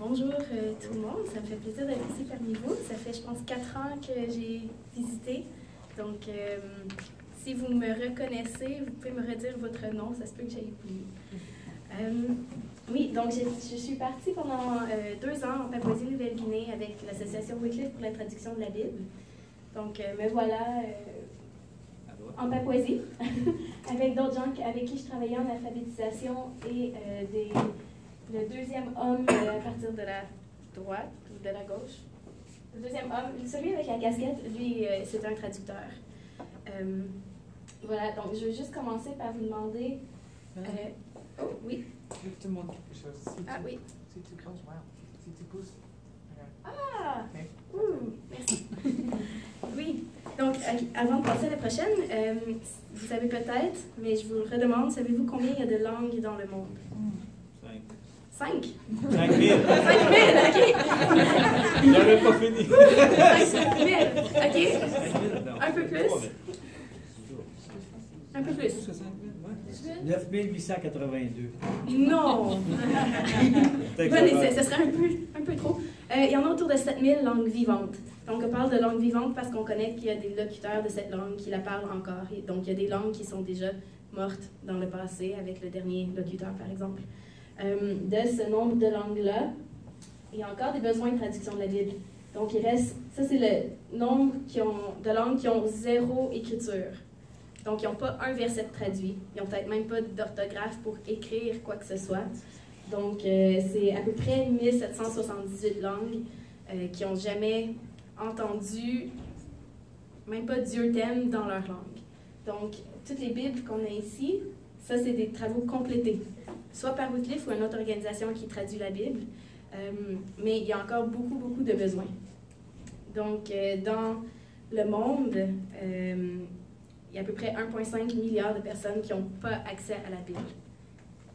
Bonjour tout le monde, ça me fait plaisir d'être ici parmi vous. Ça fait, je pense, 4 ans que j'ai visité. Donc, si vous me reconnaissez, vous pouvez me redire votre nom, ça se peut que j'aille oublié. Oui, donc je suis partie pendant 2 ans en Papouasie-Nouvelle-Guinée avec l'association Wycliffe pour la traduction de la Bible. Donc, me voilà en Papouasie, avec d'autres gens avec qui je travaillais en alphabétisation et le deuxième homme à partir de la droite ou de la gauche. Le deuxième homme, celui avec la casquette, lui, c'est un traducteur. Voilà, donc je veux juste commencer par vous demander... oh, oui. Je te montre quelque chose. Oui. Si tu pousses, wow. Si tu pousses. Ah! Okay. Merci. Oui. Donc, avant de passer à la prochaine, vous savez peut-être, mais je vous le redemande, savez-vous combien il y a de langues dans le monde? 5. 5 000. 5 000, OK. J'avais pas fini. 5 000, OK. Un peu plus. Un peu plus. 9 882. Non! Bon, ce serait un peu trop. Il y en a autour de 7 000 langues vivantes. Donc, on parle de langue vivante parce qu'on connaît qu'il y a des locuteurs de cette langue qui la parlent encore. Et donc, il y a des langues qui sont déjà mortes dans le passé avec le dernier locuteur, par exemple. De ce nombre de langues-là, il y a encore des besoins de traduction de la Bible. Donc, il reste, ça c'est le nombre de langues qui ont 0 écriture. Donc, ils n'ont pas un verset de traduit. Ils n'ont peut-être même pas d'orthographe pour écrire quoi que ce soit. Donc, c'est à peu près 1778 langues qui n'ont jamais entendu, même pas Dieu t'aime dans leur langue. Donc, toutes les Bibles qu'on a ici, ça c'est des travaux complétés, soit par Wycliffe ou une autre organisation qui traduit la Bible, mais il y a encore beaucoup de besoins. Donc, dans le monde, il y a à peu près 1,5 milliard de personnes qui n'ont pas accès à la Bible.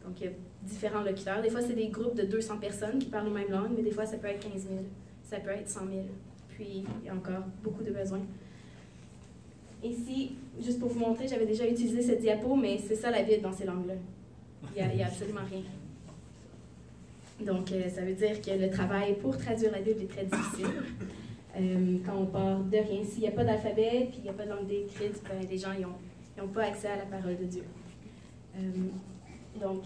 Donc, il y a différents locuteurs. Des fois, c'est des groupes de 200 personnes qui parlent la même langue, mais des fois, ça peut être 15 000, ça peut être 100 000. Puis, il y a encore beaucoup de besoins. Ici, juste pour vous montrer, j'avais déjà utilisé cette diapo, mais c'est ça la Bible dans ces langues-là. Il n'y a absolument rien. Donc, ça veut dire que le travail pour traduire la Bible est très difficile. Quand on part de rien, s'il n'y a pas d'alphabet, puis il n'y a pas de langue écrite, ben, les gens n'ont pas accès à la parole de Dieu. Donc,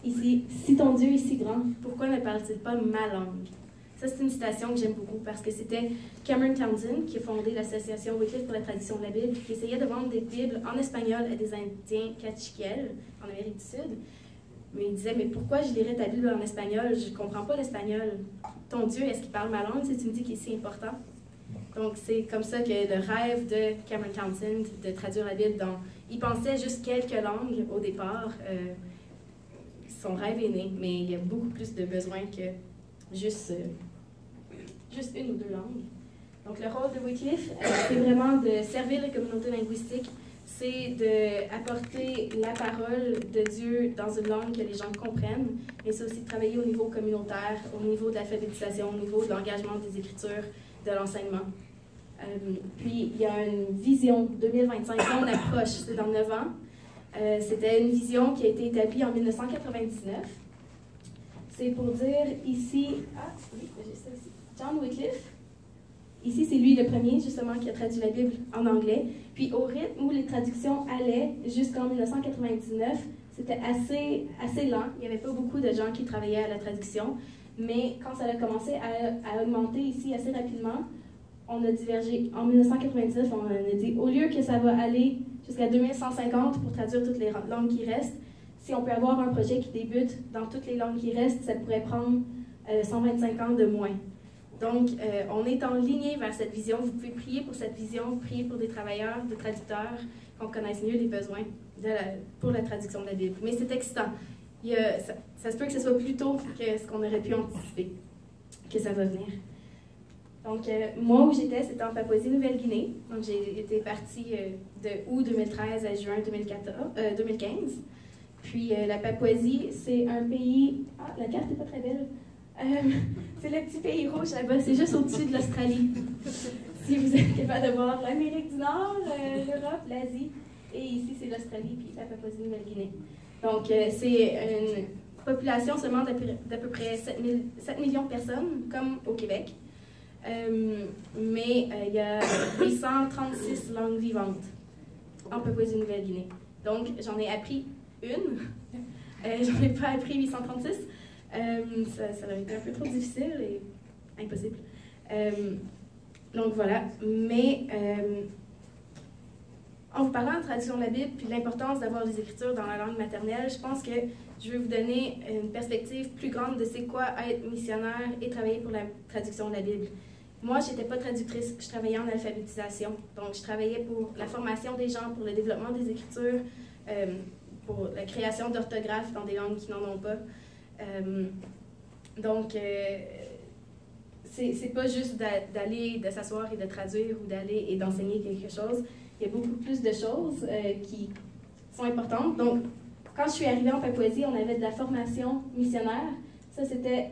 ici, si ton Dieu est si grand, pourquoi ne parle-t-il pas ma langue? Ça, c'est une citation que j'aime beaucoup parce que c'était Cameron Townsend qui a fondé l'association Wycliffe pour la traduction de la Bible, qui essayait de vendre des Bibles en espagnol à des Indiens Cachiquel, en Amérique du Sud. Mais il disait, mais pourquoi je lirais ta Bible en espagnol? Je ne comprends pas l'espagnol. Ton Dieu, est-ce qu'il parle ma langue si tu me dis qu'il est si important? Donc, c'est comme ça que le rêve de Cameron Townsend de traduire la Bible il pensait juste quelques langues au départ. Son rêve est né, mais il y a beaucoup plus de besoins que juste 1 ou 2 langues. Donc, le rôle de Wycliffe, c'est vraiment de servir les communautés linguistiques, c'est d'apporter la parole de Dieu dans une langue que les gens comprennent, mais c'est aussi de travailler au niveau communautaire, au niveau de l'alphabétisation, au niveau de l'engagement des Écritures, de l'enseignement. Puis, il y a une vision 2025, là on approche, c'est dans 9 ans. C'était une vision qui a été établie en 1999. C'est pour dire ici... Ah, oui, j'ai ça aussi. John Wycliffe. Ici, c'est lui le premier, justement, qui a traduit la Bible en anglais. Puis, au rythme où les traductions allaient jusqu'en 1999, c'était assez lent. Il n'y avait pas beaucoup de gens qui travaillaient à la traduction. Mais quand ça a commencé à augmenter ici assez rapidement, on a divergé. En 1999, on a dit, au lieu que ça va aller jusqu'à 2150 pour traduire toutes les langues qui restent, si on peut avoir un projet qui débute dans toutes les langues qui restent, ça pourrait prendre 125 ans de moins. Donc, on est en ligne vers cette vision. Vous pouvez prier pour cette vision, prier pour des travailleurs, des traducteurs, qu'on connaisse mieux les besoins pour la traduction de la Bible. Mais c'est excitant. Ça se peut que ce soit plus tôt que ce qu'on aurait pu anticiper, que ça va venir. Donc, moi, où j'étais, c'était en Papouasie-Nouvelle-Guinée. Donc, j'ai été partie de août 2013 à juin 2015. Puis, la Papouasie, c'est un pays... Ah, la carte n'est pas très belle. C'est le petit pays rouge là-bas, c'est juste au-dessus de l'Australie. Si vous êtes capable de voir l'Amérique du Nord, l'Europe, l'Asie, et ici, c'est l'Australie, puis la Papouasie-Nouvelle-Guinée. Donc, c'est population seulement d'à peu près 7 millions de personnes, comme au Québec. Mais il y a 836 langues vivantes en Papouasie-Nouvelle-Guinée. Donc, j'en ai appris une. J'en ai pas appris 836. Ça aurait été un peu trop difficile et impossible. Donc, voilà. Mais en vous parlant de traduction de la Bible puis de l'importance d'avoir des écritures dans la langue maternelle, je pense que je vais vous donner une perspective plus grande de c'est quoi être missionnaire et travailler pour la traduction de la Bible. Moi, je n'étais pas traductrice, je travaillais en alphabétisation. Donc, je travaillais pour la formation des gens, pour le développement des écritures, pour la création d'orthographes dans des langues qui n'en ont pas. Donc, c'est pas juste d'aller, de s'asseoir et de traduire ou d'aller et d'enseigner quelque chose. Il y a beaucoup plus de choses qui sont importantes. Donc, quand je suis arrivée en Papouasie, on avait de la formation missionnaire. Ça, c'était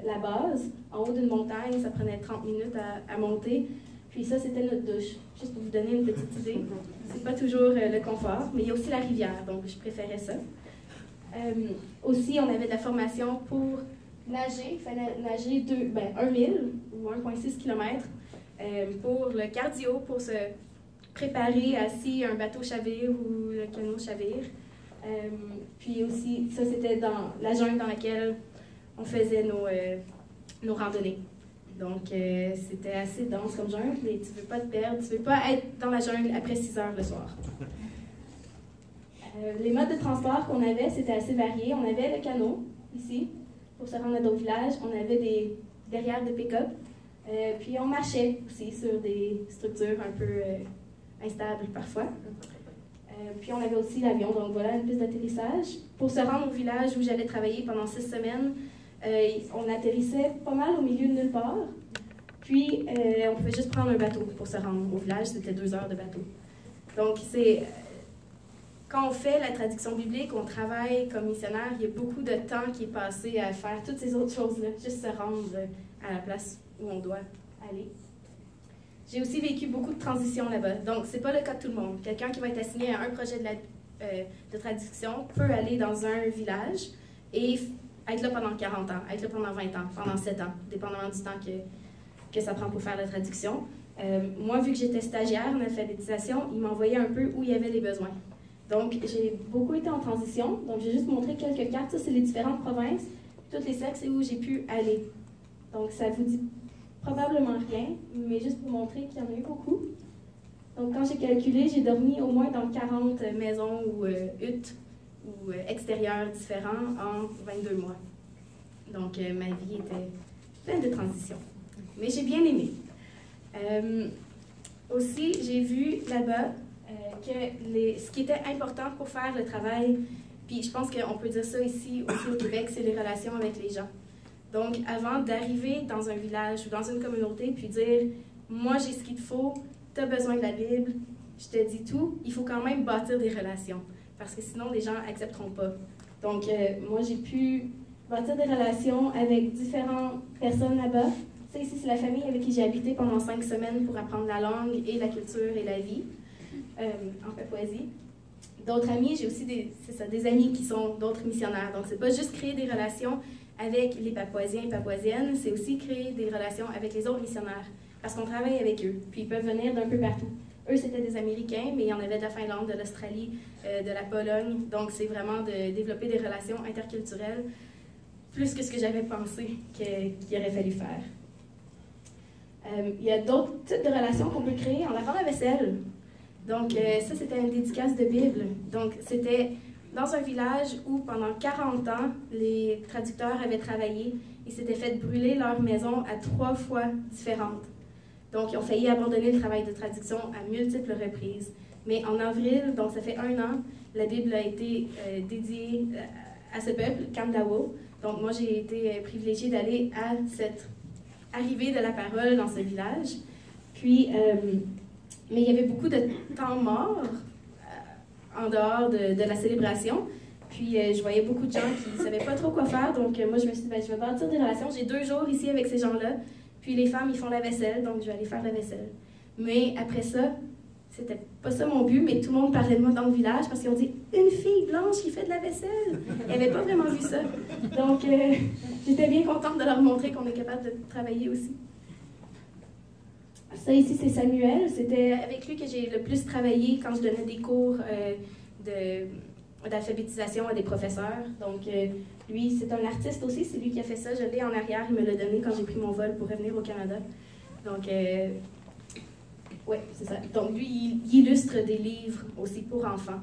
la base. En haut d'une montagne, ça prenait 30 minutes à monter. Puis ça, c'était notre douche. Juste pour vous donner une petite idée. C'est pas toujours le confort, mais il y a aussi la rivière, donc je préférais ça. Aussi, on avait de la formation pour nager. Il fallait nager 1 000 ou 1,6 km pour le cardio, pour se préparer à si un bateau chavire ou le canot chavire. Puis aussi, ça c'était dans la jungle dans laquelle on faisait nos randonnées. Donc, c'était assez dense comme jungle, mais tu ne veux pas te perdre, tu ne veux pas être dans la jungle après 6 heures le soir. Les modes de transport qu'on avait, c'était assez varié. On avait le canot, ici, pour se rendre à d'autres villages. On avait des derrières de pick-up. Puis on marchait aussi sur des structures un peu instables parfois. Puis on avait aussi l'avion, donc voilà, une piste d'atterrissage. Pour se rendre au village où j'allais travailler pendant 6 semaines, on atterrissait pas mal au milieu de nulle part. Puis on pouvait juste prendre un bateau pour se rendre au village, c'était 2 heures de bateau. Donc quand on fait la traduction biblique, on travaille comme missionnaire, il y a beaucoup de temps qui est passé à faire toutes ces autres choses-là, juste se rendre à la place où on doit aller. J'ai aussi vécu beaucoup de transitions là-bas. Donc, ce n'est pas le cas de tout le monde. Quelqu'un qui va être assigné à un projet de traduction peut aller dans un village et être là pendant 40 ans, être là pendant 20 ans, pendant 7 ans, dépendamment du temps que ça prend pour faire la traduction. Moi, vu que j'étais stagiaire en alphabétisation, ils m'envoyaient un peu où il y avait les besoins. Donc, j'ai beaucoup été en transition. Donc, j'ai juste montré quelques cartes. Ça, c'est les différentes provinces. Toutes les sexes et où j'ai pu aller. Donc, ça vous dit probablement rien, mais juste pour montrer qu'il y en a eu beaucoup. Donc, quand j'ai calculé, j'ai dormi au moins dans 40 maisons ou huttes ou extérieurs différents en 22 mois. Donc, ma vie était pleine de transitions. Mais j'ai bien aimé. Aussi, j'ai vu là-bas que ce qui était important pour faire le travail, puis je pense qu'on peut dire ça ici aussi au Québec, c'est les relations avec les gens. Donc, avant d'arriver dans un village ou dans une communauté, puis dire « Moi, j'ai ce qu'il te faut, tu as besoin de la Bible, je te dis tout », il faut quand même bâtir des relations, parce que sinon, les gens n'accepteront pas. Donc, moi, j'ai pu bâtir des relations avec différentes personnes là-bas. Ça, ici, c'est la famille avec qui j'ai habité pendant 5 semaines pour apprendre la langue et la culture et la vie en Papouasie. D'autres amis, j'ai aussi des amis qui sont d'autres missionnaires. Donc, c'est pas juste créer des relations avec les Papouasiens et Papouasiennes, c'est aussi créer des relations avec les autres missionnaires, parce qu'on travaille avec eux, puis ils peuvent venir d'un peu partout. Eux, c'était des Américains, mais il y en avait de la Finlande, de l'Australie, de la Pologne, donc c'est vraiment de développer des relations interculturelles, plus que ce que j'avais pensé qu'il aurait fallu faire. Il y a d'autres types de relations qu'on peut créer en lavant la vaisselle. Donc ça, c'était une dédicace de Bible. Donc c'était dans un village où, pendant 40 ans, les traducteurs avaient travaillé. Ils s'étaient fait brûler leur maison à 3 fois différentes. Donc, ils ont failli abandonner le travail de traduction à multiples reprises. Mais en avril, donc ça fait 1 an, la Bible a été dédiée à ce peuple, Kandawo. Donc, moi, j'ai été privilégiée d'aller à cette arrivée de la parole dans ce village. Puis, mais il y avait beaucoup de temps mort en dehors de la célébration. Puis, je voyais beaucoup de gens qui ne savaient pas trop quoi faire. Donc, moi, je me suis dit, ben, je vais bâtir des relations. J'ai 2 jours ici avec ces gens-là. Puis, les femmes, ils font la vaisselle. Donc, je vais aller faire la vaisselle. Mais après ça, C'était pas ça mon but, mais tout le monde parlait de moi dans le village parce qu'ils ont dit « Une fille blanche qui fait de la vaisselle! » Ils n'avaient pas vraiment vu ça. Donc, j'étais bien contente de leur montrer qu'on est capable de travailler aussi. Ça ici, c'est Samuel. C'était avec lui que j'ai le plus travaillé quand je donnais des cours d'alphabétisation à des professeurs. Donc, lui, c'est un artiste aussi. C'est lui qui a fait ça. Je l'ai en arrière. Il me l'a donné quand j'ai pris mon vol pour revenir au Canada. Donc, oui, c'est ça. Donc, lui, il illustre des livres aussi pour enfants.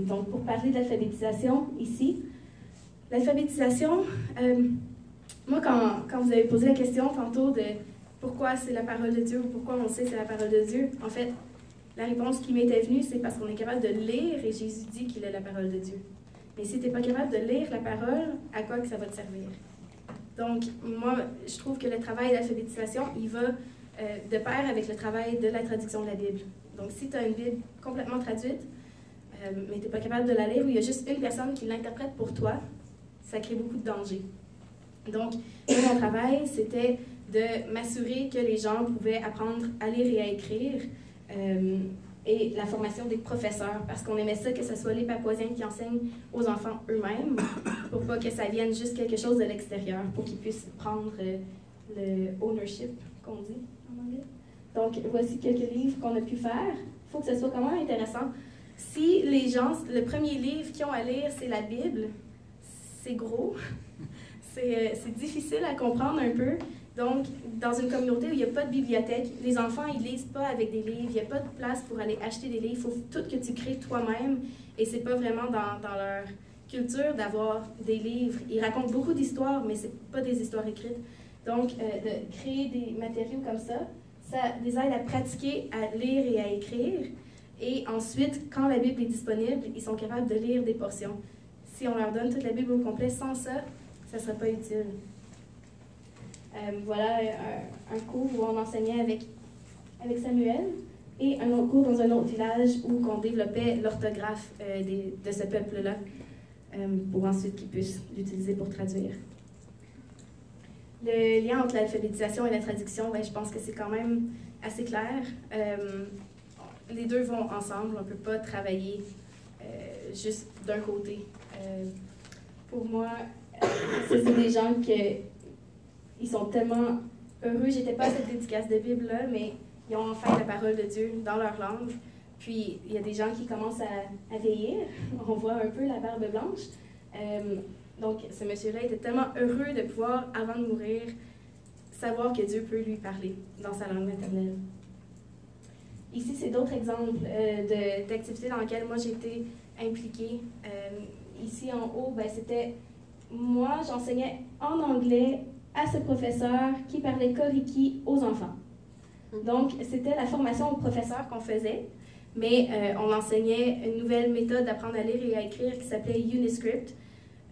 Donc, pour parler d'alphabétisation, ici, l'alphabétisation, moi, quand vous avez posé la question tantôt de pourquoi c'est la parole de Dieu ou pourquoi on sait c'est la parole de Dieu, en fait, la réponse qui m'était venue, c'est parce qu'on est capable de lire et Jésus dit qu'il est la parole de Dieu. Mais si tu n'es pas capable de lire la parole, à quoi que ça va te servir? Donc, moi, je trouve que le travail d'alphabétisation, il va de pair avec le travail de la traduction de la Bible. Donc, si tu as une Bible complètement traduite, mais tu n'es pas capable de la lire, ou il y a juste une personne qui l'interprète pour toi, ça crée beaucoup de danger. Donc, mon travail, c'était de m'assurer que les gens pouvaient apprendre à lire et à écrire, et la formation des professeurs, parce qu'on aimait ça que ce soit les Papouasiens qui enseignent aux enfants eux-mêmes, pour pas que ça vienne juste quelque chose de l'extérieur, pour qu'ils puissent prendre le ownership, qu'on dit en anglais. Donc, voici quelques livres qu'on a pu faire. Il faut que ce soit quand même intéressant. Si les gens, le premier livre qu'ils ont à lire, c'est la Bible, c'est gros, c'est difficile à comprendre un peu. Donc, dans une communauté où il n'y a pas de bibliothèque, les enfants, ils ne lisent pas avec des livres, il n'y a pas de place pour aller acheter des livres, il faut tout que tu crées toi-même, et ce n'est pas vraiment dans leur culture d'avoir des livres. Ils racontent beaucoup d'histoires, mais ce n'est pas des histoires écrites. Donc, de créer des matériaux comme ça les aide à pratiquer, à lire et à écrire, et ensuite, quand la Bible est disponible, ils sont capables de lire des portions. Si on leur donne toute la Bible au complet, sans ça, ça ne serait pas utile. Voilà un cours où on enseignait avec Samuel et un autre cours dans un autre village où on développait l'orthographe de ce peuple-là pour ensuite qu'ils puissent l'utiliser pour traduire. Le lien entre l'alphabétisation et la traduction, ben, je pense que c'est quand même assez clair. Les deux vont ensemble, on ne peut pas travailler juste d'un côté. Pour moi, c'est des gens ils sont tellement heureux. J'étais pas à cette dédicace de Bible-là, mais ils ont enfin la parole de Dieu dans leur langue. Puis, il y a des gens qui commencent à vieillir. On voit un peu la barbe blanche. Donc, ce monsieur-là était tellement heureux de pouvoir, avant de mourir, savoir que Dieu peut lui parler dans sa langue maternelle. Ici, c'est d'autres exemples d'activités dans lesquelles moi j'ai été impliquée. Ici, en haut, ben, c'était moi, j'enseignais en anglais à ce professeur qui parlait koriki aux enfants. Donc, c'était la formation aux professeurs qu'on faisait, mais on enseignait une nouvelle méthode d'apprendre à lire et à écrire qui s'appelait Uniscript.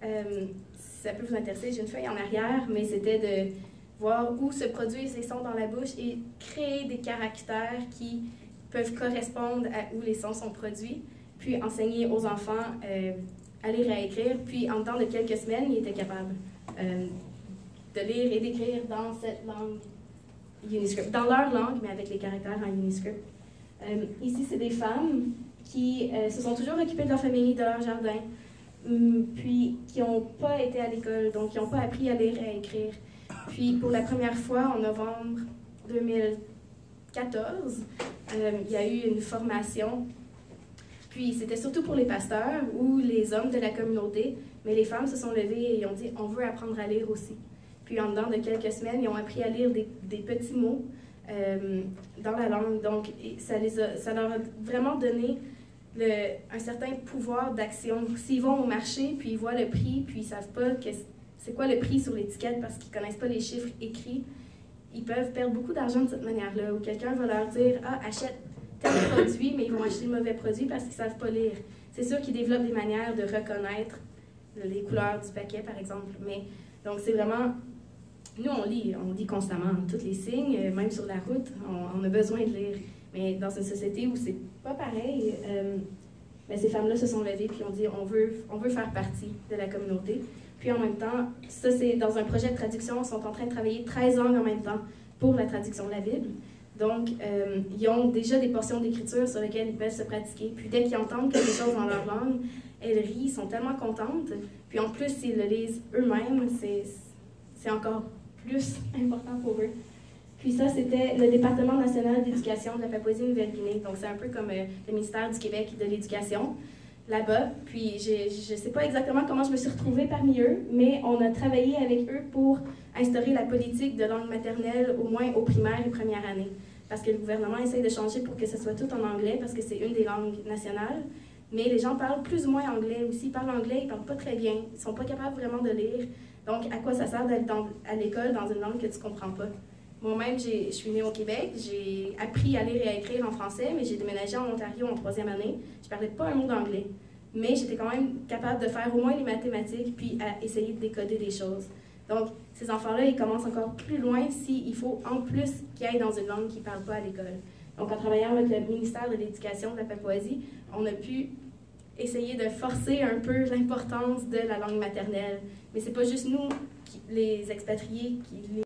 Si ça peut vous intéresser, j'ai une feuille en arrière, mais c'était de voir où se produisent les sons dans la bouche et créer des caractères qui peuvent correspondre à où les sons sont produits, puis enseigner aux enfants à lire et à écrire, puis en temps de quelques semaines, ils étaient capables de lire et d'écrire dans cette langue Uniscript, dans leur langue, mais avec les caractères en Uniscript. Ici, c'est des femmes qui se sont toujours occupées de leur famille, de leur jardin, puis qui n'ont pas été à l'école, donc qui n'ont pas appris à lire et à écrire. Puis, pour la première fois, en novembre 2014, il y a eu une formation. Puis, c'était surtout pour les pasteurs ou les hommes de la communauté, mais les femmes se sont levées et ont dit « on veut apprendre à lire aussi ». Puis, en dedans de quelques semaines, ils ont appris à lire des petits mots dans la langue. Donc, ça leur a vraiment donné un certain pouvoir d'action. S'ils vont au marché, puis ils voient le prix, puis ils ne savent pas c'est quoi le prix sur l'étiquette parce qu'ils ne connaissent pas les chiffres écrits, ils peuvent perdre beaucoup d'argent de cette manière-là. Ou quelqu'un va leur dire « ah, achète tel produit », mais ils vont acheter le mauvais produit parce qu'ils ne savent pas lire. C'est sûr qu'ils développent des manières de reconnaître les couleurs du paquet, par exemple. Mais, donc, c'est vraiment... Nous, on lit constamment tous les signes, même sur la route, on a besoin de lire. Mais dans une société où c'est pas pareil, ben, ces femmes-là se sont levées puis ont dit on veut faire partie de la communauté. Puis en même temps, ça c'est dans un projet de traduction, ils sont en train de travailler 13 langues en même temps pour la traduction de la Bible. Donc, ils ont déjà des portions d'écriture sur lesquelles ils peuvent se pratiquer. Puis dès qu'ils entendent quelque chose dans leur langue, elles rient, ils sont tellement contentes. Puis en plus, s'ils le lisent eux-mêmes, c'est encore plus important pour eux. Puis ça, c'était le département national d'éducation de la Papouasie-Nouvelle-Guinée. Donc c'est un peu comme le ministère du Québec de l'éducation là-bas. Puis je ne sais pas exactement comment je me suis retrouvée parmi eux, mais on a travaillé avec eux pour instaurer la politique de langue maternelle, au moins aux primaires et premières années. Parce que le gouvernement essaye de changer pour que ce soit tout en anglais, parce que c'est une des langues nationales. Mais les gens parlent plus ou moins anglais aussi. Ils parlent anglais, ils ne parlent pas très bien. Ils ne sont pas capables vraiment de lire. Donc, à quoi ça sert d'être à l'école dans une langue que tu ne comprends pas? Moi-même, je suis née au Québec. J'ai appris à lire et à écrire en français, mais j'ai déménagé en Ontario en 3e année. Je ne parlais pas un mot d'anglais. Mais j'étais quand même capable de faire au moins les mathématiques, puis à essayer de décoder des choses. Donc, ces enfants-là, ils commencent encore plus loin s'il faut en plus qu'ils aillent dans une langue qu'ils ne parlent pas à l'école. Donc, en travaillant avec le ministère de l'Éducation de la Papouasie, on a pu essayer de forcer un peu l'importance de la langue maternelle. Mais ce n'est pas juste nous, les expatriés, qui